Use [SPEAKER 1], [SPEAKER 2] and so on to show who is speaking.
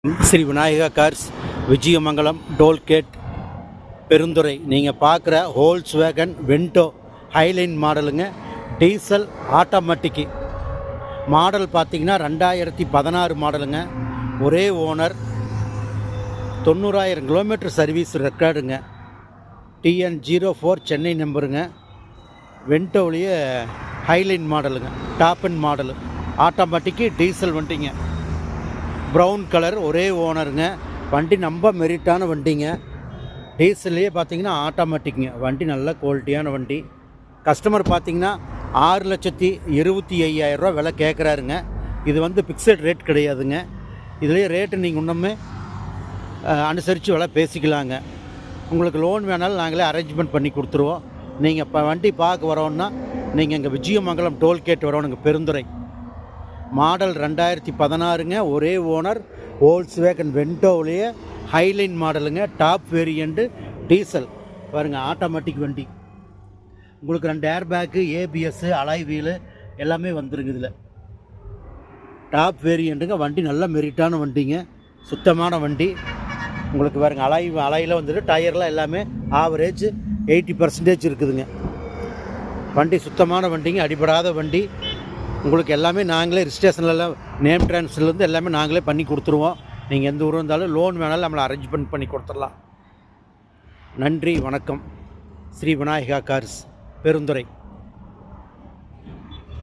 [SPEAKER 1] Sri Vinayaka cars, Vijayamangalam toll gate, Perundurai. நீங்கள் பார்க்குற Volkswagen Vento Highline மாடலுங்க. டீசல் ஆட்டோமேட்டிக்கு மாடல் பார்த்தீங்கன்னா 2016 மாடலுங்க. ஒரே ஓனர், 90,000 கிலோமீட்டர் சர்வீஸ் ரெக்கார்டுங்க. TN04 சென்னை நம்பருங்க. வென்டோவிலேயே ஹைலைன் மாடலுங்க, top end model, automatic diesel வண்டிங்க. ப்ரௌன் கலர், ஒரே ஓனருங்க. வண்டி ரொம்ப மெரிட்டான வண்டிங்க. டீசல்லையே பார்த்தீங்கன்னா ஆட்டோமேட்டிக்குங்க. வண்டி நல்ல குவாலிட்டியான வண்டி. கஸ்டமர் பார்த்தீங்கன்னா 6,25,000 ரூபா விலை கேட்குறாருங்க. இது வந்து ஃபிக்ஸட் ரேட் கிடையாதுங்க. இதுலேயே ரேட்டு நீங்கள் இன்னுமே அனுசரித்து விலை பேசிக்கலாங்க. உங்களுக்கு லோன் வேணாலும் நாங்களே அரேஞ்ச்மெண்ட் பண்ணி கொடுத்துருவோம். நீங்கள் இப்போ வண்டி பார்க்க வரோன்னா நீங்கள் இங்கே விஜயமங்கலம் டோல்கேட் வரணுங்க, பெருந்துறை. மாடல் 2016ங்க. ஒரே ஓனர், ஹோல்ஸ் வேகன் வென்டோவிலேயே ஹைலைன் மாடலுங்க. டாப் வேரியண்ட்டு, டீசல் பாருங்கள், ஆட்டோமேட்டிக் வண்டி. உங்களுக்கு 2 air bag, ABS, alloy wheel எல்லாமே வந்துருங்க. இதில் டாப் வேரியண்ட்டுங்க. வண்டி நல்ல மெரிட்டான வண்டிங்க, சுத்தமான வண்டி. உங்களுக்கு பாருங்கள், அலாயில் வந்துட்டு டயர்லாம் எல்லாமே ஆவரேஜ் 80% இருக்குதுங்க. வண்டி சுத்தமான வண்டிங்க, அடிபடாத வண்டி. உங்களுக்கு எல்லாமே நாங்களே ரிஜிஸ்ட்ரேஷன்லாம், நேம் ட்ரான்ஸ்ஃபர்லேருந்து எல்லாமே நாங்களே பண்ணி கொடுத்துருவோம். நீங்கள் எந்த ஊர் இருந்தாலும் லோன் வேணாலும் நம்மளை அரேஞ்ச்மெண்ட் பண்ணி கொடுத்துடலாம். நன்றி, வணக்கம். ஸ்ரீ விநாயகா கார்ஸ், பெருந்துறை.